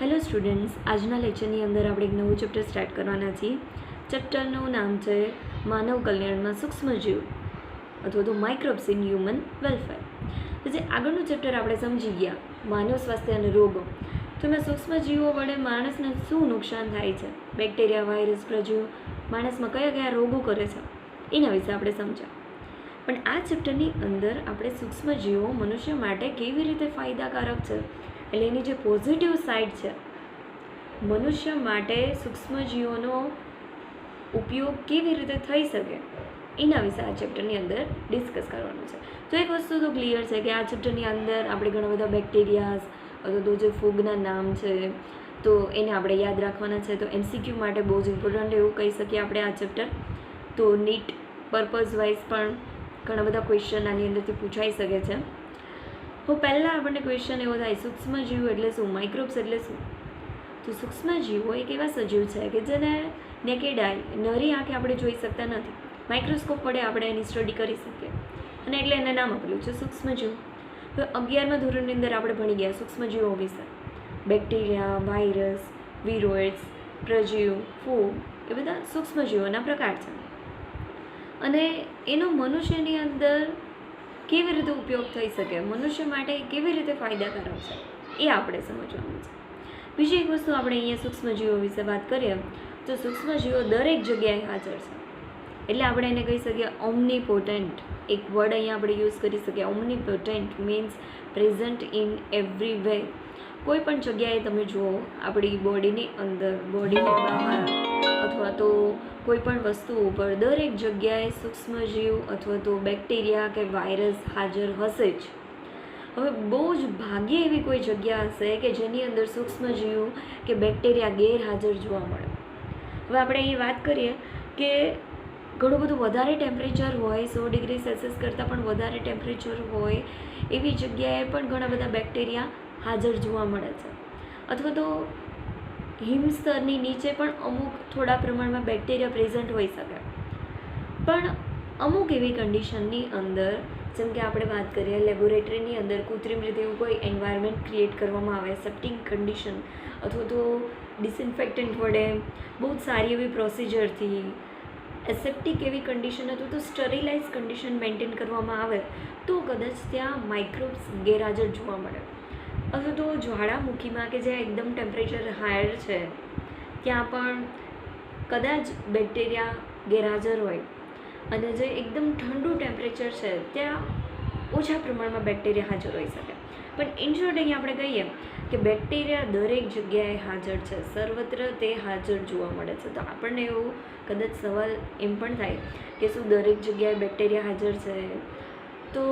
Hello students, આજના લેક્ચરની અંદર આપણે એક નવું ચેપ્ટર સ્ટાર્ટ કરવાના છીએ. ચેપ્ટરનું નામ છે માનવ કલ્યાણમાં સૂક્ષ્મજીવ અથવા તો માઇક્રોબ્સ ઇન હ્યુમન વેલફેર. તો જે આગળનું ચેપ્ટર આપણે સમજી ગયા માનવ સ્વાસ્થ્ય અને રોગો, તો એમાં સૂક્ષ્મજીવો વડે માણસને શું નુકસાન થાય છે, બેક્ટેરિયા, વાયરસ, પ્રજીવ માણસમાં કયા કયા રોગો કરે છે એના વિશે આપણે સમજ્યા. પણ આ ચેપ્ટરની અંદર આપણે સૂક્ષ્મજીવો મનુષ્ય માટે કેવી રીતે ફાયદાકારક છે, એટલે એની જે પોઝિટિવ સાઈડ છે, મનુષ્ય માટે સૂક્ષ્મજીવોનો ઉપયોગ કેવી રીતે થઈ શકે એના વિશે આ ચેપ્ટરની અંદર ડિસ્કસ કરવાનું છે. તો એક વસ્તુ તો ક્લિયર છે કે આ ચેપ્ટરની અંદર આપણે ઘણા બધા બેક્ટેરિયાઝ અથવા તો જે ફૂગના નામ છે તો એને આપણે યાદ રાખવાના છે. તો MCQ માટે બહુ જ ઇમ્પોર્ટન્ટ એવું કહી શકીએ આપણે આ ચેપ્ટર. તો નીટ પર્પઝ વાઇઝ પણ ઘણા બધા ક્વેશ્ચન આની અંદરથી પૂછાઈ શકે છે. તો પહેલાં આપણને ક્વેશ્ચન એવો થાય, સૂક્ષ્મજીવ એટલે શું, માઇક્રોબ્સ એટલે શું? તો સૂક્ષ્મજીવો એક એવા સજીવ છે કે જેને નેકેડ આઈ, નરી આંખે આપણે જોઈ શકતા નથી. માઇક્રોસ્કોપ વડે આપણે એની સ્ટડી કરી શકીએ અને એટલે એને નામ આપેલું છે સૂક્ષ્મજીવ. તો 11મા ધોરણની અંદર આપણે ભણી ગયા સૂક્ષ્મજીવો વિશે. બેક્ટેરિયા, વાયરસ, વિરોઇડ્સ, પ્રજીવ, ફૂગ એ બધા સૂક્ષ્મજીવોના પ્રકાર છે અને એનો મનુષ્યની અંદર કેવી રીતે ઉપયોગ થઈ શકે, મનુષ્ય માટે કેવી રીતે ફાયદાકારક છે એ આપણે સમજવાનું છે. બીજી એક વસ્તુ આપણે અહીંયા સૂક્ષ્મજીવો વિશે વાત કરીએ તો સૂક્ષ્મજીવો દરેક જગ્યાએ હાજર છે. એટલે આપણે એને કહી શકીએ ઓમ્નીપોટેન્ટ. એક વર્ડ અહીંયા આપણે યુઝ કરી શકીએ. Omnipotent means present in every way. કોઈ પણ જગ્યાએ તમે જુઓ, આપણી બોડીની અંદર, બોડીની બહાર અથવા તો કોઈ પણ વસ્તુ ઉપર દરેક જગ્યાએ સૂક્ષ્મજીવ અથવા તો બેક્ટેરિયા કે વાયરસ હાજર હશે જ. હવે બહુ જ ભાગ્યે એવી કોઈ જગ્યા હશે કે જેની અંદર સૂક્ષ્મજીવ કે બેક્ટેરિયા ગેરહાજર જોવા મળે. હવે આપણે અહીં વાત કરીએ કે ઘણું બધું વધારે ટેમ્પરેચર હોય, 100 ડિગ્રી સેલ્સિયસ કરતાં પણ વધારે ટેમ્પરેચર હોય એવી જગ્યાએ પણ ઘણા બધા બેક્ટેરિયા હાજર જોવા મળે છે. અથવા તો હિમસ્તરની નીચે પણ અમુક થોડા પ્રમાણમાં બેક્ટેરિયા પ્રેઝન્ટ હોઈ શકે. પણ અમુક એવી કન્ડિશનની અંદર, જેમ કે આપણે વાત કરીએ લેબોરેટરીની અંદર કૃત્રિમ રીતે એવું કોઈ એન્વાયરમેન્ટ ક્રિએટ કરવામાં આવે, સેપ્ટિક કન્ડિશન અથવા તો ડિસઇન્ફેક્ટન્ટ વડે બહુ જ સારી એવી પ્રોસિજરથી એસેપ્ટિક એવી કન્ડિશન અથવા તો સ્ટરીલાઇઝ કન્ડિશન મેન્ટેન કરવામાં આવે તો કદાચ ત્યાં માઇક્રોબ્સ ગેરહાજર જોવા મળે. અથવા તો જ્વાળામુખીમાં કે જ્યાં એકદમ ટેમ્પરેચર હાયર છે ત્યાં પણ કદાચ બેક્ટેરિયા ગેરહાજર હોય અને જે એકદમ ઠંડુ ટેમ્પરેચર છે ત્યાં ઓછા પ્રમાણમાં બેક્ટેરિયા હાજર હોઈ શકે. પણ ઇન શોર્ટ અહીં આપણે કહીએ કે બેક્ટેરિયા દરેક જગ્યાએ હાજર છે, સર્વત્ર તે હાજર જોવા મળે છે. તો આપણને એવું કદાચ સવાલ એમ પણ થાય કે શું દરેક જગ્યાએ બેક્ટેરિયા હાજર છે તો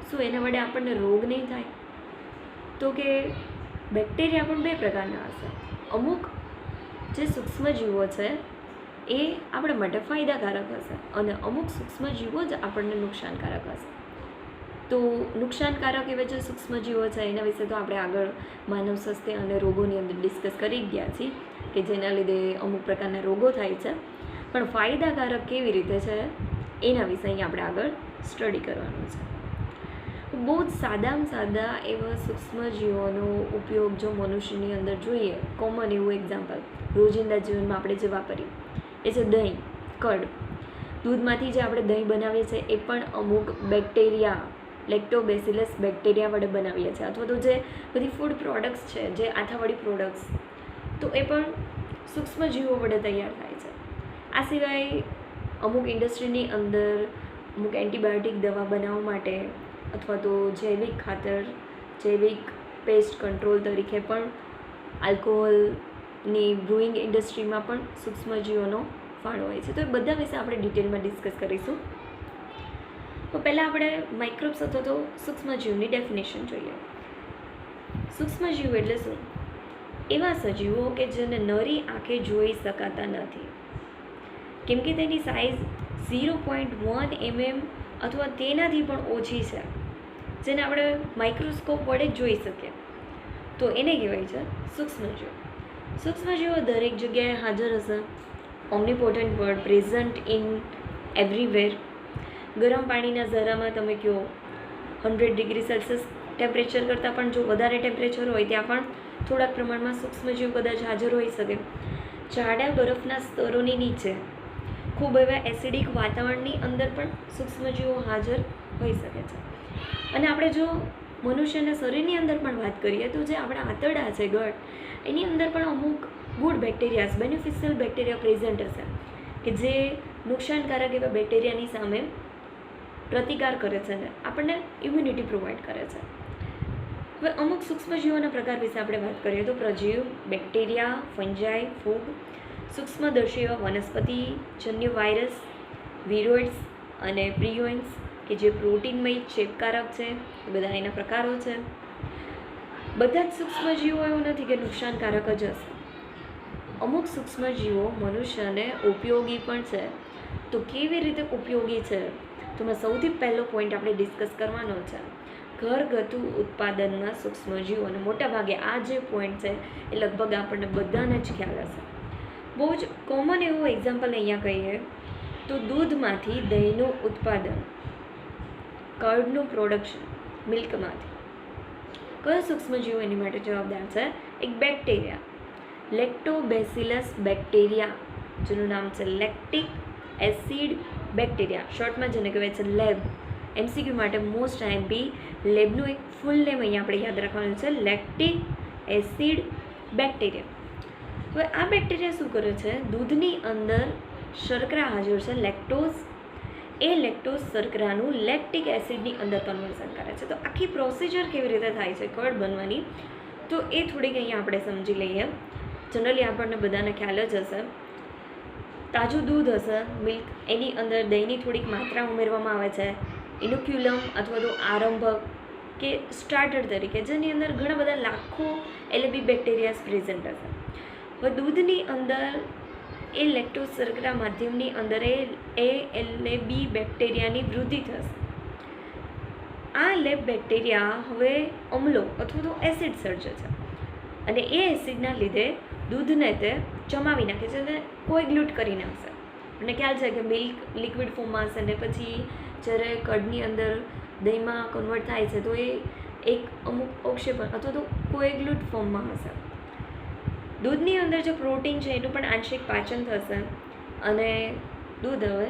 શું એના વડે આપણને રોગ નહીં થાય? તો કે બેક્ટેરિયા પણ બે પ્રકારના હશે. અમુક જે સૂક્ષ્મજીવો છે એ આપણા માટે ફાયદાકારક હશે અને અમુક સૂક્ષ્મજીવો જ આપણને નુકસાનકારક હશે. તો નુકસાનકારક એવા જે સૂક્ષ્મજીવો છે એના વિશે તો આપણે આગળ માનવ સ્વાસ્થ્ય અને રોગોની અંદર ડિસ્કસ કરી ગયા છીએ કે જેના લીધે અમુક પ્રકારના રોગો થાય છે. પણ ફાયદાકારક કેવી રીતે છે એના વિશે અહીં આપણે આગળ સ્ટડી કરવાનું છે. બહુ જ સાદામાં સાદા એવા સૂક્ષ્મજીવોનો ઉપયોગ જો મનુષ્યની અંદર જોઈએ, કોમન એવું એક્ઝામ્પલ રોજિંદા જીવનમાં આપણે જે વાપરીએ એ છે દહીં, કડ. દૂધમાંથી જે આપણે દહીં બનાવીએ છીએ એ પણ અમુક બેક્ટેરિયા, લેક્ટોબેસિલસ બેક્ટેરિયા વડે બનાવીએ છીએ. અથવા તો જે બધી ફૂડ પ્રોડક્ટ્સ છે, જે આથાવાળી પ્રોડક્ટ્સ, તો એ પણ સૂક્ષ્મજીવો વડે તૈયાર થાય છે. આ સિવાય અમુક ઇન્ડસ્ટ્રીની અંદર અમુક એન્ટીબાયોટિક દવા બનાવવા માટે અથવા તો જૈવિક ખાતર, જૈવિક પેસ્ટ કંટ્રોલ તરીકે પણ આલ્કોહોલની બ્રુઇંગ ઇન્ડસ્ટ્રીમાં પણ સૂક્ષ્મજીવોનો ફાળો હોય છે. તો એ બધા વિશે આપણે ડિટેલમાં ડિસ્કસ કરીશું. તો પહેલાં આપણે માઇક્રોબ્સ અથવા તો સૂક્ષ્મજીવની ડેફિનેશન જોઈએ. સૂક્ષ્મજીવ એટલે શું? એવા સજીવો કે જેને નરી આંખે જોઈ શકાતા નથી, કેમ કે તેની સાઇઝ 0.1 mm અથવા તેનાથી પણ ઓછી છે, જેને આપણે માઇક્રોસ્કોપ વડે જોઈ શકીએ, તો એને કહેવાય છે સૂક્ષ્મજીવ. સૂક્ષ્મજીવો દરેક જગ્યાએ હાજર હશે. ઓમ્નીપોટેન્ટ વર્ડ, પ્રેઝન્ટ ઇન એવરીવેર. ગરમ પાણીના ઝરામાં તમે કહો 100 ડિગ્રી સેલ્સિયસ ટેમ્પરેચર કરતાં પણ જો વધારે ટેમ્પરેચર હોય ત્યાં પણ થોડાક પ્રમાણમાં સૂક્ષ્મજીવ કદાચ હાજર હોઈ શકે. જાડા બરફના સ્તરોની નીચે ખૂબ એવા એસિડિક વાતાવરણની અંદર પણ સૂક્ષ્મજીવો હાજર હોઈ શકે છે. અને આપણે જો મનુષ્યના શરીરની અંદર પણ વાત કરીએ તો જે આપણા આંતરડા છે ગળ, એની અંદર પણ અમુક ગુડ બેક્ટેરિયાઝ, બેનિફિશિયલ બેક્ટેરિયા પ્રેઝન્ટ હશે કે જે નુકસાનકારક એવા બેક્ટેરિયાની સામે પ્રતિકાર કરે છે અને આપણને ઇમ્યુનિટી પ્રોવાઈડ કરે છે. હવે અમુક સૂક્ષ્મજીવોના પ્રકાર વિશે આપણે વાત કરીએ તો પ્રજીવ, બેક્ટેરિયા, ફંજાઈ, ફૂગ, સૂક્ષ્મદર્શી એવા વનસ્પતિજન્ય વાયરસ, વિરોઇડ્સ અને પ્રિયોઇન્સ કે જે પ્રોટીનમય ચેપકારક છે. એ બધા એના પ્રકારો છે. બધા જ સૂક્ષ્મજીવો એવું નથી કે નુકસાનકારક જ હશે. અમુક સૂક્ષ્મજીવો મનુષ્યને ઉપયોગી પણ છે. તો કેવી રીતે ઉપયોગી છે? તો મેં સૌથી પહેલો પોઈન્ટ આપણે ડિસ્કસ કરવાનો છે ઘરગથ્થુ ઉત્પાદનમાં સૂક્ષ્મજીવો. અને મોટાભાગે આ જે પોઈન્ટ છે એ લગભગ આપણને બધાને જ ખ્યાલ હશે. બહુ જ કોમન એવું એક્ઝામ્પલ અહીંયા કહીએ તો દૂધમાંથી દહીંનું ઉત્પાદન, કર્ડનું પ્રોડક્શન, મિલ્કમાંથી કયો સૂક્ષ્મજીવો એની માટે જવાબદાર છે? એક બેક્ટેરિયા, લેક્ટોબેસિલસ બેક્ટેરિયા, જેનું નામ છે લેક્ટિક એસિડ બેક્ટેરિયા, શોર્ટમાં જેને કહેવાય છે લેબ. MCQ માટે મોસ્ટ આઈએમપી લેબનું એક ફૂલ નેમ અહીંયા આપણે યાદ રાખવાનું છે, લેક્ટિક એસિડ બેક્ટેરિયા. હવે આ બેક્ટેરિયા શું કરે છે? દૂધની અંદર શર્કરા હાજર છે, લેક્ટોઝ. એ લેક્ટોઝ શર્કરાનું લેક્ટિક એસિડની અંદર કન્વર્ઝન કરે છે. તો આખી પ્રોસિજર કેવી રીતે થાય છે કર્ડ બનવાની, તો એ થોડીક અહીંયા આપણે સમજી લઈએ. જનરલી આપણને બધાને ખ્યાલ જ હશે, તાજું દૂધ હશે, મિલ્ક, એની અંદર દહીંની થોડીક માત્રા ઉમેરવામાં આવે છે, ઇનોક્યુલમ અથવા તો આરંભક કે સ્ટાર્ટર તરીકે, જેની અંદર ઘણા બધા લાખો એલેબી બેક્ટેરિયાસ પ્રેઝન્ટ હશે. હવે દૂધની અંદર એ લેક્ટોઝ શર્કરા માધ્યમની અંદર એ એલેબી બેક્ટેરિયાની વૃદ્ધિ થશે. આ લેબ બેક્ટેરિયા હવે અમ્લો અથવા તો એસિડ સર્જે છે અને એ એસિડના લીધે દૂધને તે જમાવી નાખે છે અને કોએગ્લ્યુટ કરી નાખશે. મને ખ્યાલ છે કે મિલ્ક લિક્વિડ ફોર્મમાં હશે ને પછી જ્યારે કર્ડની અંદર દહીંમાં કન્વર્ટ થાય છે તો એ એક અમુક અવક્ષેપણ અથવા તો કોએગ્લ્યુટ ફોર્મમાં હશે. દૂધની અંદર જે પ્રોટીન છે એનું પણ આંશિક પાચન થશે અને દૂધ હવે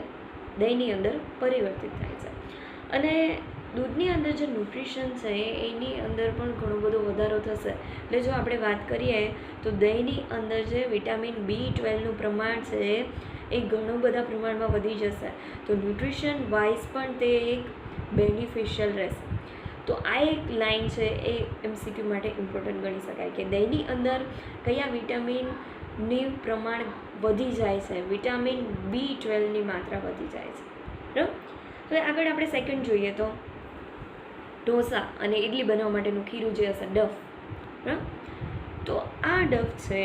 દહીંની અંદર પરિવર્તિત થાય છે. અને દૂધની અંદર જે ન્યુટ્રિશન છે એની અંદર પણ ઘણો બધો વધારો થશે. એટલે જો આપણે વાત કરીએ તો દહીંની અંદર જે વિટામિન B12નું પ્રમાણ છે એ ઘણું બધા પ્રમાણમાં વધી જશે. તો ન્યુટ્રિશન વાઇઝ પણ તે એક બેનિફિશિયલ રહેશે. તો આ એક લાઇન છે એ MCQ માટે ઇમ્પોર્ટન્ટ ગણી શકાય કે દહીંની અંદર કયા વિટામિનની પ્રમાણ વધી જાય છે, વિટામિન B12ની માત્રા વધી જાય છે. બરાબર. હવે આગળ આપણે સેકન્ડ જોઈએ તો ઢોસા અને ઇડલી બનાવવા માટેનું ખીરું જે હશે, ડફ. બરાબર. તો આ ડફ છે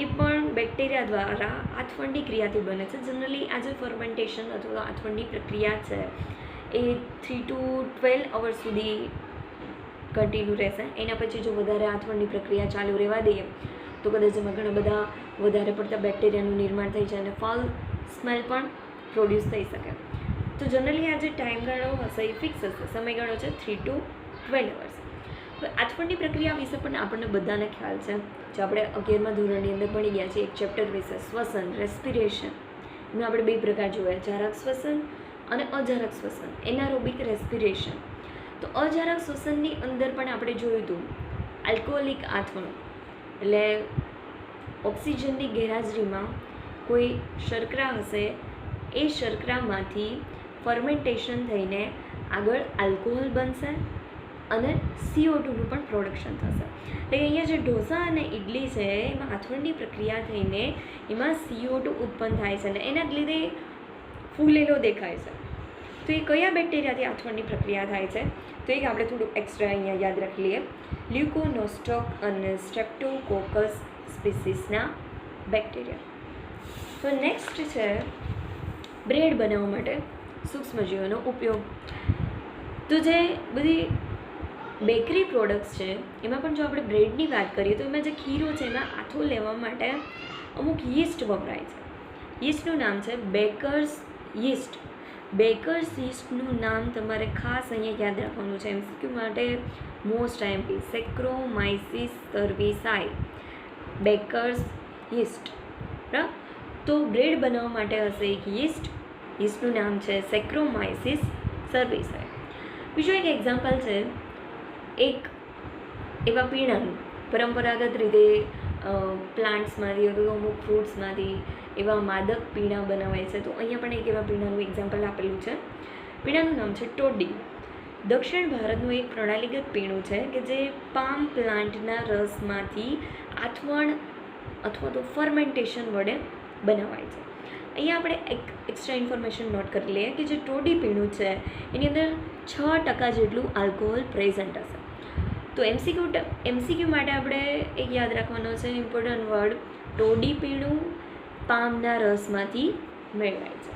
એ પણ બેક્ટેરિયા દ્વારા આથવણની ક્રિયાથી બને છે. જનરલી આ જે ફર્મેન્ટેશન અથવા આથવણની પ્રક્રિયા છે એ 3 to 12 અવર્સ સુધી કન્ટિન્યુ રહેશે. એના પછી જો વધારે આથવણની પ્રક્રિયા ચાલુ રહેવા દઈએ તો કદાચ એમાં ઘણા બધા વધારે પડતા બેક્ટેરિયાનું નિર્માણ થઈ જાય અને ફાઉલ સ્મેલ પણ પ્રોડ્યુસ થઈ શકે. તો જનરલી આ જે ટાઈમગાળો હશે એ ફિક્સ હશે, સમયગાળો છે 3 to 12 અવર્સ. હવે આથવણની પ્રક્રિયા વિશે પણ આપણને બધાને ખ્યાલ છે. જો આપણે 11મા ધોરણની અંદર ભણી ગયા છીએ એક ચેપ્ટર વિશે, શ્વસન, રેસ્પિરેશન. એમાં આપણે 2 પ્રકાર જોયા, જારક શ્વસન અને અજારક શ્વસન, એનારોબિક રેસ્પિરેશન. તો અજારક શ્વસનની અંદર પણ આપણે જોયું હતું આલ્કોહોલિક આથવણું, એટલે ઓક્સિજનની ગેરહાજરીમાં કોઈ શર્કરા હશે, એ શર્કરામાંથી ફર્મેન્ટેશન થઈને આગળ આલ્કોહોલ બનશે અને CO2નું પણ પ્રોડક્શન થશે. એટલે અહીંયા જે ઢોસા અને ઇડલી છે એમાં આથવણની પ્રક્રિયા થઈને એમાં CO2 ઉત્પન્ન થાય છે અને એના જ લીધે ફૂલેલો દેખાય છે. તો એ કયા બેક્ટેરિયાથી આથવણની પ્રક્રિયા થાય છે? તો એક આપણે થોડું એક્સ્ટ્રા અહીંયા યાદ રાખી લઈએ, લ્યુકોનોસ્ટોક અને સ્ટ્રેપ્ટોકોકસ સ્પીસીસના બેક્ટેરિયા. તો નેક્સ્ટ છે બ્રેડ બનાવવા માટે સૂક્ષ્મજીવોનો ઉપયોગ. તો જે બધી બેકરી પ્રોડક્ટ્સ છે એમાં પણ જો આપણે બ્રેડની વાત કરીએ તો એમાં જે ખીરો છે એમાં આથો લેવા માટે અમુક યીસ્ટ વપરાય છે. યીસ્ટનું નામ છે બેકર્સ યીસ્ટ. બેકર્સ યીસ્ટનું નામ તમારે ખાસ અહીંયા યાદ રાખવાનું છે. MCQ માટે મોસ્ટ આઈએમપી સેક્રોમાઇસિસ સર્વિસાઈ, બેકર્સ યીસ્ટ. બરાબર, તો બ્રેડ બનાવવા માટે હશે એક યીસ્ટનું નામ છે સેક્રોમાઇસિસ સર્વિસાઈ. બીજું એક એક્ઝામ્પલ છે એક એવા પીણાનું પરંપરાગત રીતે પ્લાન્ટ્સમાંથી અથવા અમુક ફ્રૂટ્સમાંથી એવા માદક પીણા બનાવાય છે. તો અહીંયા પણ એક એવા પીણાનું એક્ઝામ્પલ આપેલું છે. પીણાનું નામ છે ટોડી. દક્ષિણ ભારતનું એક પ્રણાલીગત પીણું છે કે જે પામ પ્લાન્ટના રસમાંથી આથવણ અથવા તો ફર્મેન્ટેશન વડે બનાવાય છે. અહીંયા આપણે એક એક્સ્ટ્રા ઇન્ફોર્મેશન નોટ કરી લઈએ કે જે ટોડી પીણું છે એની અંદર 6% જેટલું આલ્કોહોલ પ્રેઝન્ટ હશે. તો MCQ માટે આપણે એક યાદ રાખવાનો છે ઇમ્પોર્ટન્ટ વર્ડ, ટોડી પીણું પામના રસમાંથી મેળવાય છે.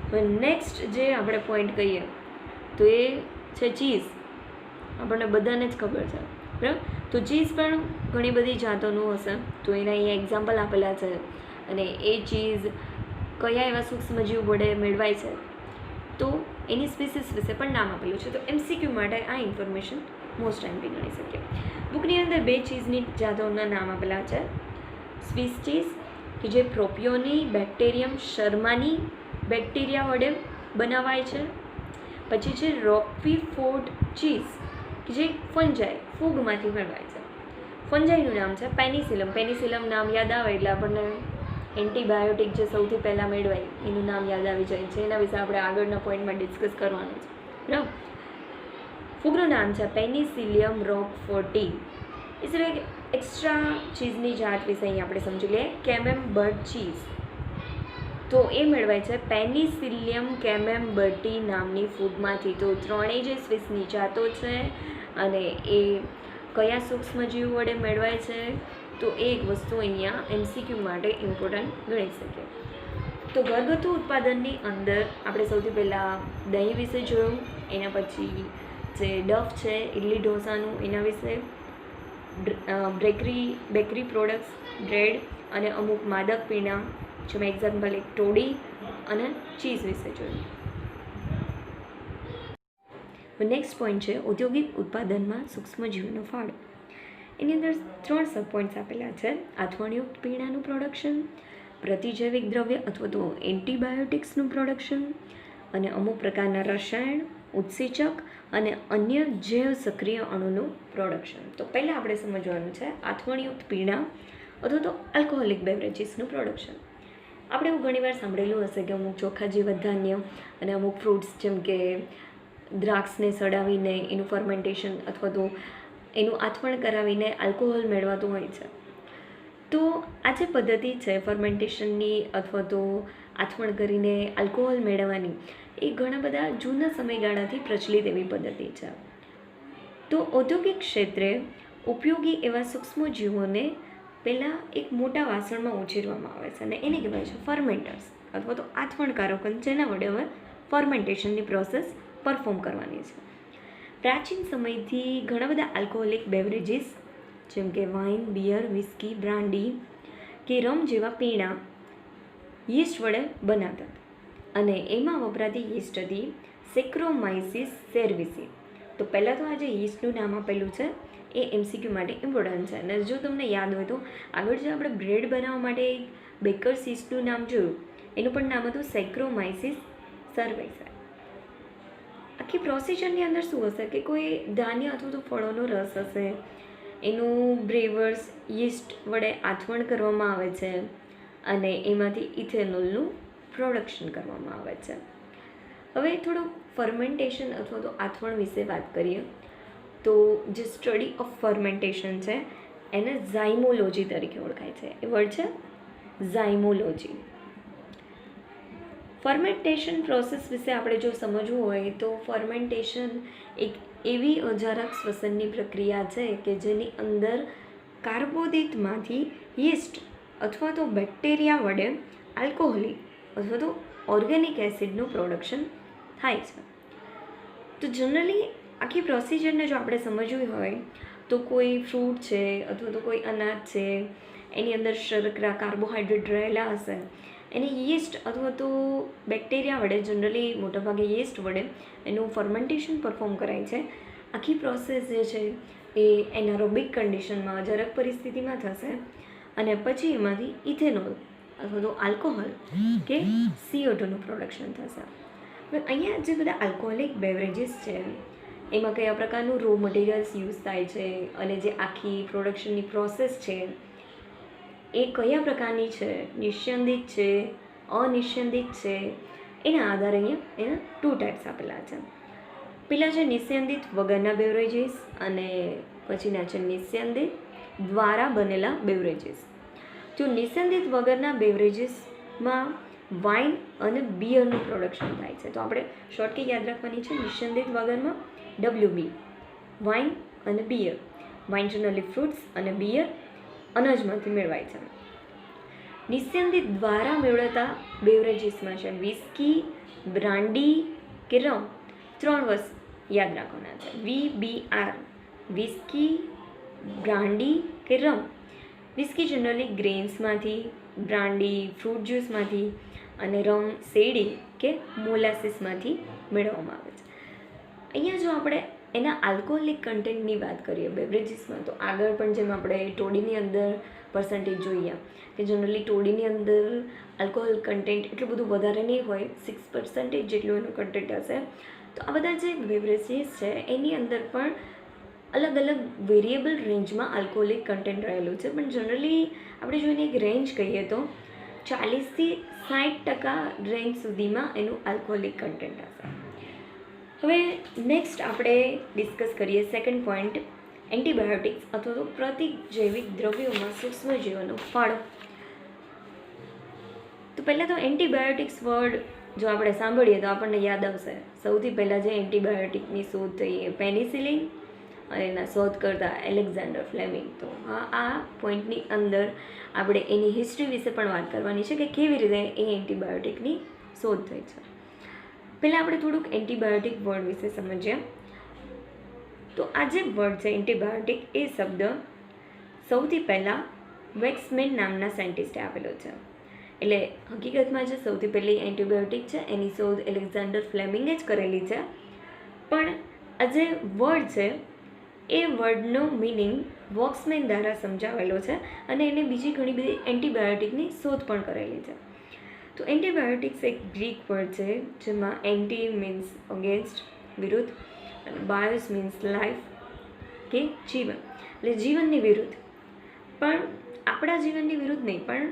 હવે નેક્સ્ટ જે આપણે પોઈન્ટ કહીએ તો એ છે ચીઝ. આપણને બધાને જ ખબર છે, બરાબર. તો ચીઝ પણ ઘણી બધી જાતોનું હશે. તો એના અહીંયા એક્ઝામ્પલ આપેલા છે અને એ ચીઝ કયા એવા સૂક્ષ્મજીવ વડે મેળવાય છે તો એની સ્પીસીસ વિશે પણ નામ આપેલું છે. તો MCQ માટે આ ઇન્ફોર્મેશન મોસ્ટ આઈએમપી ગણી શકીએ. બુકની અંદર 2 ચીઝની જાતોના નામ આપેલા છે. સ્વિસ ચીઝ કે જે પ્રોપિયોની બેક્ટેરિયમ શર્માની બેક્ટેરિયા વડે બનાવાય છે. પછી છે રોકફીફોર્ડ ચીઝ કે જે ફૂગમાંથી મેળવાય છે. ફંજાઈનું નામ છે પેનિસિલમ. પેનિસિલમ નામ યાદ આવે એટલે આપણને એન્ટીબાયોટિક જે સૌથી પહેલાં મેળવાય એનું નામ યાદ આવી જાય છે. એના વિશે આપણે આગળના પોઈન્ટમાં ડિસ્કસ કરવાનું છે, બરાબર. ફૂગનું નામ છે પેનિસિલિયમ રોકફોર્ટી. એ સિવાય એક્સ્ટ્રા ચીઝની જાત વિશે અહીં આપણે સમજી લઈએ. કેમેમ્બર્ટ ચીઝ, તો એ મેળવાય છે પેનિસિલિયમ કેમેમ્બર્ટી નામની ફૂગમાંથી. તો ત્રણેય જે સ્વિસની જાતો છે અને એ કયા સૂક્ષ્મજીવ વડે મેળવાય છે તો એ એક વસ્તુ અહીંયા MCQ માટે ઇમ્પોર્ટન્ટ ગણી શકીએ. તો ઘરગથ્થુ ઉત્પાદનની અંદર આપણે સૌથી પહેલાં દહીં વિશે જોયું, એના પછી જે ડફ છે ઇડલી ઢોસાનું એના વિશે, બેકરી પ્રોડક્ટ્સ, બ્રેડ અને અમુક માદક પીણા જેમાં એક્ઝામ્પલ એક ટોડી અને ચીઝ વિશે જોયું. નેક્સ્ટ પોઈન્ટ છે ઔદ્યોગિક ઉત્પાદનમાં સૂક્ષ્મજીવોનો ફાળો. એની અંદર 3 સબ પોઈન્ટ્સ આપેલા છે. આથવણયુક્ત પીણાનું પ્રોડક્શન, પ્રતિજૈવિક દ્રવ્ય અથવા તો એન્ટીબાયોટિક્સનું પ્રોડક્શન અને અમુક પ્રકારના રસાયણ, ઉત્સેચક અને અન્ય જૈવ સક્રિય અણુનું પ્રોડક્શન. તો પહેલાં આપણે સમજવાનું છે આથવણયુક્ત પીણા અથવા તો આલ્કોહોલિક બેવરેજીસનું પ્રોડક્શન. આપણે એવું ઘણીવાર સાંભળેલું હશે કે અમુક ચોખા જેવા ધાન્ય અને અમુક ફ્રૂટ્સ જેમ કે દ્રાક્ષને સડાવીને એનું ફર્મેન્ટેશન અથવા તો એનું આથવણ કરાવીને આલ્કોહોલ મેળવાતું હોય છે. તો આ જે પદ્ધતિ છે ફર્મેન્ટેશનની અથવા તો આથવણ કરીને આલ્કોહોલ મેળવવાની, એ ઘણા બધા જૂના સમયગાળાથી પ્રચલિત એવી પદ્ધતિ છે. તો ઔદ્યોગિક ક્ષેત્રે ઉપયોગી એવા સૂક્ષ્મજીવોને પહેલાં એક મોટા વાસણમાં ઉછેરવામાં આવે છે અને એને કહેવાય છે ફર્મેન્ટર્સ અથવા તો આથવણકારકો, જેના વડે હવે ફર્મેન્ટેશનની પ્રોસેસ પરફોર્મ કરવાની છે. પ્રાચીન સમયથી ઘણા બધા આલ્કોહોલિક બેવરેજીસ જેમ કે વાઇન, બિયર, વિસ્કી, બ્રાન્ડી કે રમ જેવા પીણા યીસ્ટ વડે બનાવતા અને એમાં વપરાતી યીસ્ટ હતી સેક્રોમાઇસિસ સેર્વિસી. તો પહેલાં તો આ જે યીસ્ટનું નામ આપેલું છે એ MCQ માટે ઇમ્પોર્ટન્ટ છે. અને જો તમને યાદ હોય તો આગળ જે આપણે બ્રેડ બનાવવા માટે બેકર્સ યીસ્ટનું નામ જોયું એનું પણ નામ હતું સેક્રોમાઇસિસ સર્વિસાઈ. આખી પ્રોસિજરની અંદર શું હશે કે કોઈ ધાન્ય અથવા તો ફળોનો રસ હશે, એનું બ્રેવર્સ યીસ્ટ વડે આથવણ કરવામાં આવે છે અને એમાંથી ઇથેનોલનું પ્રોડક્શન કરવામાં આવે છે. હવે થોડું ફર્મેન્ટેશન અથવા તો આથવણ વિશે વાત કરીએ તો જે સ્ટડી ઓફ ફર્મેન્ટેશન છે એને ઝાઇમોલોજી તરીકે ઓળખાય છે. એ વર્ડ છે ઝાઇમોલોજી. ફર્મેન્ટેશન પ્રોસેસ વિશે આપણે જો સમજવું હોય તો ફર્મેન્ટેશન એક એવી અજારક શ્વસનની પ્રક્રિયા છે કે જેની અંદર કાર્બોદિતમાંથી યીસ્ટ અથવા તો બેક્ટેરિયા વડે આલ્કોહોલિક અથવા તો ઓર્ગેનિક એસિડનું પ્રોડક્શન થાય છે. તો જનરલી આખી પ્રોસિજરને જો આપણે સમજવી હોય તો કોઈ ફ્રૂટ છે અથવા તો કોઈ અનાજ છે એની અંદર શર્કરા, કાર્બોહાઈડ્રેટ રહેલા હશે એને યીસ્ટ અથવા તો બેક્ટેરિયા વડે, જનરલી મોટાભાગે યીસ્ટ વડે એનું ફર્મેન્ટેશન પરફોર્મ કરાય છે. આખી પ્રોસેસ જે છે એ એનારોબિક કન્ડિશનમાં, અજરાક પરિસ્થિતિમાં થશે અને પછી એમાંથી ઇથેનોલ અથવા તો આલ્કોહોલ કે CO2નું પ્રોડક્શન થશે. હવે અહીંયા જે બધા આલ્કોહોલિક બેવરેજીસ છે એમાં કયા પ્રકારનું રો મટીરિયલ્સ યુઝ થાય છે અને જે આખી પ્રોડક્શનની પ્રોસેસ છે એ કયા પ્રકારની છે, નિસ્યંદિત છે, અનિસ્યંદિત છે, એના આધારે અહીંયા એના 2 ટાઈપ્સ આપેલા છે. પેલા છે નિસ્યંદિત વગરના બેવરેજીસ અને પછીના છે નિસ્યંદિત દ્વારા બનેલા બેવરેજીસ. જો નિસ્યંદિત વગરના બેવરેજીસમાં વાઇન અને બિયરનું પ્રોડક્શન થાય છે. તો આપણે શોર્ટકી યાદ રાખવાની છે. નિસ્યંદિત વગરમાં WB, વાઇન અને બિયર. વાઇન જનરલી ફ્રૂટ્સ અને બિયર અનાજમાંથી મેળવાય છે. નિસ્યંદિત દ્વારા મેળવતા બેવરેજીસમાં છે વિસ્કી, બ્રાન્ડી કે રમ. 3 વર્ષ યાદ રાખવાના છે. VBR, વિસ્કી, બ્રાન્ડી કે રમ. વિસ્કી જનરલી ગ્રેન્સમાંથી, બ્રાન્ડી ફ્રૂટ જ્યુસમાંથી અને રમ શેરડી કે મોલાસીસમાંથી મેળવવામાં આવે છે. અહીંયા જો આપણે એના આલ્કોહોલિક કન્ટેન્ટની વાત કરીએ બેવરેજીસમાં, તો આગળ પણ જેમ આપણે ટોડીની અંદર પર્સન્ટેજ જોઈએ કે જનરલી ટોડીની અંદર આલ્કોહોલ કન્ટેન્ટ એટલું બધું વધારે નહીં હોય, 6% જેટલું એનું કન્ટેન્ટ હશે. તો આ બધા જે બેવરેજીસ છે એની અંદર પણ અલગ અલગ વેરિયેબલ રેન્જમાં આલ્કોહોલિક કન્ટેન્ટ રહેલું છે. પણ જનરલી આપણે જોઈને એક રેન્જ કહીએ તો 40થી 60% રેન્જ સુધીમાં એનું આલ્કોહોલિક કન્ટેન્ટ હશે. હવે નેક્સ્ટ આપણે ડિસ્કસ કરીએ સેકન્ડ પોઈન્ટ, એન્ટીબાયોટિક્સ અથવા તો પ્રતિજૈવિક દ્રવ્યોમાં સૂક્ષ્મજીવોનો ફાળો. તો પહેલાં તો એન્ટીબાયોટિક્સ વર્ડ જો આપણે સાંભળીએ તો આપણને યાદ આવશે સૌથી પહેલાં જે એન્ટીબાયોટિકની શોધ થઈ એ પેનિસિલિન અને એના શોધકર્તા એલેક્ઝાન્ડર ફ્લેમિંગ. તો આ પોઈન્ટની અંદર આપણે એની હિસ્ટ્રી વિશે પણ વાત કરવાની છે કે કેવી રીતે એ એન્ટીબાયોટિકની શોધ થઈ છે. પહેલાં આપણે થોડુંક એન્ટીબાયોટિક વર્ડ વિશે સમજીએ. તો આ જે વર્ડ છે એન્ટીબાયોટિક, એ શબ્દ સૌથી પહેલાં વેક્સમેન નામના સાયન્ટિસ્ટે આપેલો છે. એટલે હકીકતમાં જે સૌથી પહેલી એન્ટીબાયોટિક છે એની શોધ એલેક્ઝાન્ડર ફ્લેમિંગે જ કરેલી છે. પણ આ જે વર્ડ છે એ વર્ડનો મિનિંગ વોક્સમેન દ્વારા સમજાવેલો છે અને એને બીજી ઘણી બધી એન્ટીબાયોટિકની શોધ પણ કરેલી છે. તો એન્ટીબાયોટિક્સ એક ગ્રીક વર્ડ છે જેમાં એન્ટી મીન્સ અગેન્સ્ટ, વિરુદ્ધ, અને બાયોસ મીન્સ લાઈફ કે જીવન, એટલે જીવનની વિરુદ્ધ. પણ આપણા જીવનની વિરુદ્ધ નહીં, પણ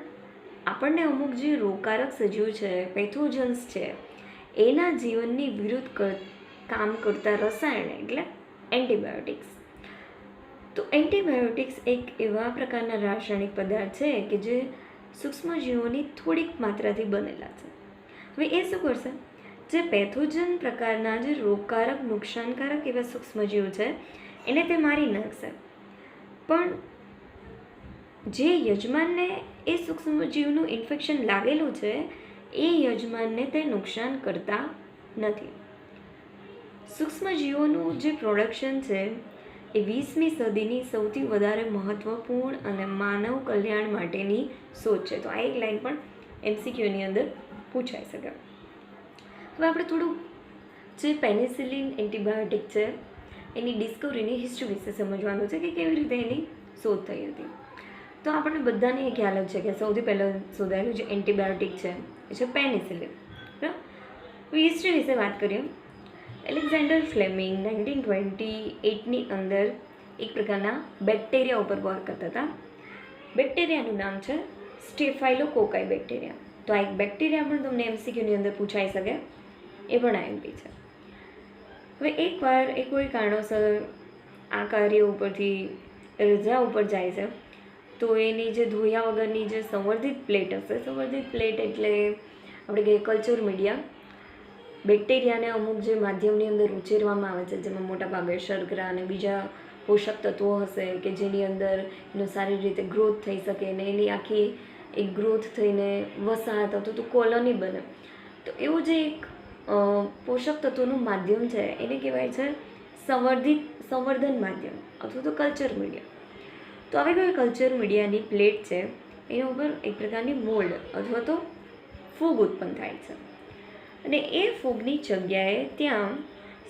આપણને અમુક જે રોગકારક સજીવ છે, પેથોજન્સ છે, એના જીવનની વિરુદ્ધ કામ કરતા રસાયણ એટલે એન્ટીબાયોટિક્સ. તો એન્ટીબાયોટિક્સ એક એવા પ્રકારના રાસાયણિક પદાર્થ છે કે જે સૂક્ષ્મજીવોની થોડીક માત્રાથી બનેલા છે. હવે એ શું કરશે, જે પેથોજન પ્રકારના જે રોગકારક, નુકસાનકારક એવા સૂક્ષ્મજીવ છે એને તે મારી નાખશે. પણ જે યજમાનને એ સૂક્ષ્મજીવનું ઇન્ફેક્શન લાગેલું છે એ યજમાનને તે નુકસાન કરતા નથી. સૂક્ષ્મજીવોનું જે પ્રોડક્શન છે એ 20મી સદીની સૌથી વધારે મહત્ત્વપૂર્ણ અને માનવ કલ્યાણ માટેની શોધ છે. તો આ એક લાઈન પણ MCQની અંદર પૂછાઈ શકે. હવે આપણે થોડુંક જે પેનિસિલિન એન્ટીબાયોટિક છે એની ડિસ્કવરીની હિસ્ટ્રી વિશે સમજવાનું છે કે કેવી રીતે એની શોધ થઈ હતી. તો આપણને બધાને એ ખ્યાલ જ છે કે સૌથી પહેલાં શોધાયેલું જે એન્ટીબાયોટિક છે એ છે પેનિસિલિન. બરાબર. હિસ્ટ્રી વિશે વાત કરીએ. એલેક્ઝાન્ડર ફ્લેમિંગ 1928ની અંદર એક પ્રકારના બેક્ટેરિયા ઉપર વર્ક કરતા હતા. બેક્ટેરિયાનું નામ છે સ્ટેફાઇલોકોકાઈ બેક્ટેરિયા. તો આ એક બેક્ટેરિયા પણ તમને MCQની અંદર પૂછાઈ શકે, એ પણ IMP છે. હવે એકવાર એ કોઈ કારણોસર આ કાર્ય ઉપરથી રજા ઉપર જાય છે, તો એની જે ધોયા વગરની જે સંવર્ધિત પ્લેટ હશે, સંવર્ધિત પ્લેટ એટલે આપણે કહીએ કલ્ચર મીડિયા, બેક્ટેરિયાને અમુક જે માધ્યમની અંદર ઉછેરવામાં આવે છે જેમાં મોટાભાગે શર્કરા અને બીજા પોષક તત્વો હશે કે જેની અંદર એનો સારી રીતે ગ્રોથ થઈ શકે ને એની આખી એક ગ્રોથ થઈને વસાહત અથવા તો કોલોની બને. તો એવું જે એક પોષક તત્વોનું માધ્યમ છે એને કહેવાય છે સંવર્ધન માધ્યમ અથવા તો કલ્ચર મીડિયા. તો આવી કોઈ કલ્ચર મીડિયાની પ્લેટ છે એના ઉપર એક પ્રકારની મોલ્ડ અથવા તો ફૂગ ઉત્પન્ન થાય છે. અને એ ફૂગની જગ્યાએ ત્યાં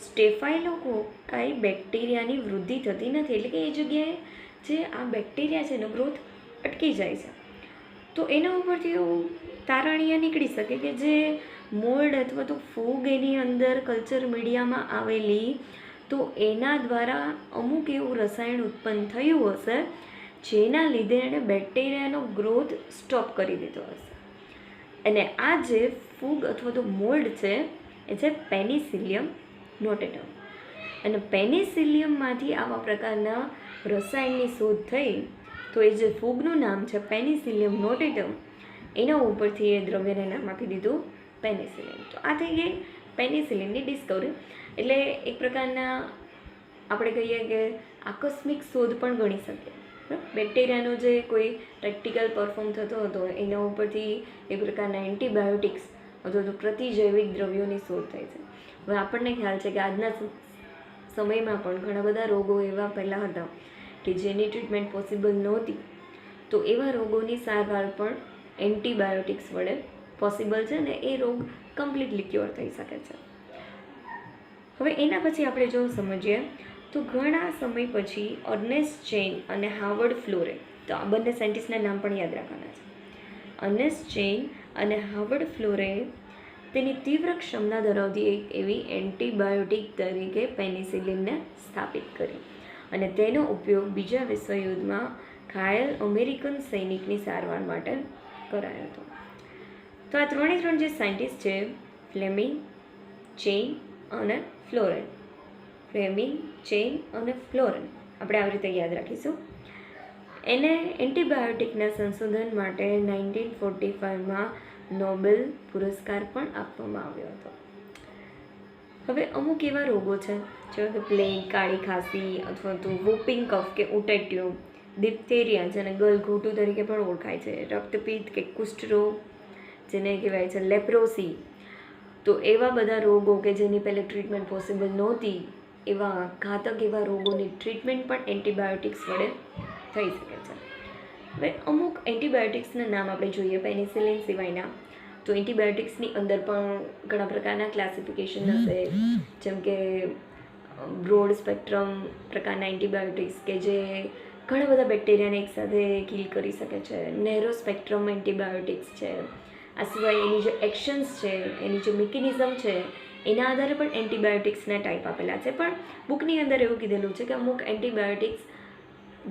સ્ટેફાઇલોકોકાઈ બેક્ટેરિયાની વૃદ્ધિ થતી નથી, એટલે કે એ જગ્યાએ જે આ બેક્ટેરિયા છે એનો ગ્રોથ અટકી જાય છે. તો એના ઉપરથી એવું તારણ અહીંયા નીકળી શકે કે જે મોલ્ડ અથવા તો ફૂગ એની અંદર કલ્ચર મીડિયામાં આવેલી, તો એના દ્વારા અમુક એવું રસાયણ ઉત્પન્ન થયું હશે જેના લીધે એણે બેક્ટેરિયાનો ગ્રોથ સ્ટોપ કરી દીધો હશે. અને આ જે ફૂગ અથવા તો મોલ્ડ છે એ છે પેનિસિલિયમ નોટેટમ. અને પેનિસિલિયમમાંથી આવા પ્રકારના રસાયણની શોધ થઈ, તો એ જે ફૂગનું નામ છે પેનિસિલિયમ નોટેટમ, એના ઉપરથી એ દ્રવ્યને નામ આપી દીધું પેનિસિલિન. તો આ થઈ ગઈ પેનિસિલિનની ડિસ્કવરી. એટલે એક પ્રકારના આપણે કહીએ કે આકસ્મિક શોધ પણ ગણી શકીએ. બેક્ટેરિયાનો જે કોઈ પ્રેક્ટિકલ પરફોર્મ થતો હતો એના ઉપરથી એક પ્રકારના એન્ટીબાયોટિક્સ અથવા તો પ્રતિજૈવિક દ્રવ્યોની શોધ થઈ છે. હવે આપણને ખ્યાલ છે કે આજના સમયમાં પણ ઘણા બધા રોગો એવા પહેલાં હતા કે જેની ટ્રીટમેન્ટ પોસિબલ નહોતી, તો એવા રોગોની સારવાર પણ એન્ટીબાયોટિક્સ વડે પોસિબલ છે અને એ રોગ કમ્પ્લીટલી ક્યોર થઈ શકે છે. હવે એના પછી આપણે જો સમજીએ તો ઘણા સમય પછી અર્નેસ્ટ ચેઇન અને હાવર્ડ ફ્લોરે, તો આ બંને સાયન્ટિસ્ટના નામ પણ યાદ રાખવાના છે. અર્નેસ્ટ ચેઇન અને હાવર્ડ ફ્લોરે તેની તીવ્ર ક્ષમતા ધરાવતી એક એવી એન્ટીબાયોટિક તરીકે પેનિસિલિનને સ્થાપિત કરી અને તેનો ઉપયોગ બીજા વિશ્વયુદ્ધમાં ઘાયલ અમેરિકન સૈનિકની સારવાર માટે કરાયો હતો. તો આ ત્રણ જે સાયન્ટિસ્ટ છે, ફ્લેમિંગ, ચેઇન અને ફ્લોરેન. ફ્લેમિંગ, ચેઇન અને ફ્લોરેન આપણે આવી રીતે યાદ રાખીશું. એને એન્ટીબાયોટિકના સંશોધન માટે 1945માં નોબેલ પુરસ્કાર પણ આપવામાં આવ્યો હતો. હવે અમુક એવા રોગો છે જેવા કે પ્લેગ, કાળી ખાંસી અથવા તો વોપિંગ કફ કે ઉટેટ્યુબ, ડિપ્થેરિયા જેને ગલઘોટું તરીકે પણ ઓળખાય છે, રક્તપિત્ત કે કુષ્ઠરોગ જેને કહેવાય છે લેપ્રોસી. તો એવા બધા રોગો કે જેની પહેલાં ટ્રીટમેન્ટ પોસિબલ નહોતી, એવા ઘાતક એવા રોગોની ટ્રીટમેન્ટ પણ એન્ટીબાયોટિક્સ વડે થઈ શકે છે. હવે અમુક એન્ટીબાયોટિક્સના નામ આપણે જોઈએ પેનિસિલિન સિવાયના, તો એન્ટીબાયોટિક્સની અંદર પણ ઘણા પ્રકારના ક્લાસિફિકેશન હશે, જેમ કે બ્રોડ સ્પેક્ટ્રમ પ્રકારના એન્ટીબાયોટિક્સ કે જે ઘણા બધા બેક્ટેરિયાને એકસાથે કિલ કરી શકે છે. નેરો સ્પેક્ટ્રમ એન્ટીબાયોટિક્સ છે. આ સિવાય એની જે એક્શન્સ છે, એની જે મિકેનિઝમ છે, એના આધારે પણ એન્ટીબાયોટિક્સના ટાઈપ આપેલા છે. પણ બુકની અંદર એવું કીધેલું છે કે અમુક એન્ટીબાયોટિક્સ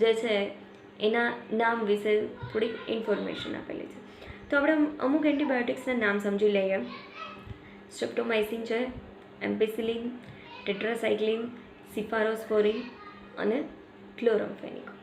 જે છે એના નામ વિશે થોડીક ઇન્ફોર્મેશન આપેલી છે. તો આપણે અમુક એન્ટીબાયોટિક્સના નામ સમજી લઈએ. સ્ટ્રેપ્ટોમાઇસિન છે, એમ્પેસિલિન, ટેટ્રાસાઇક્લિન, સિફારોસ્પોરિન અને ક્લોરમ્ફેનિકોન.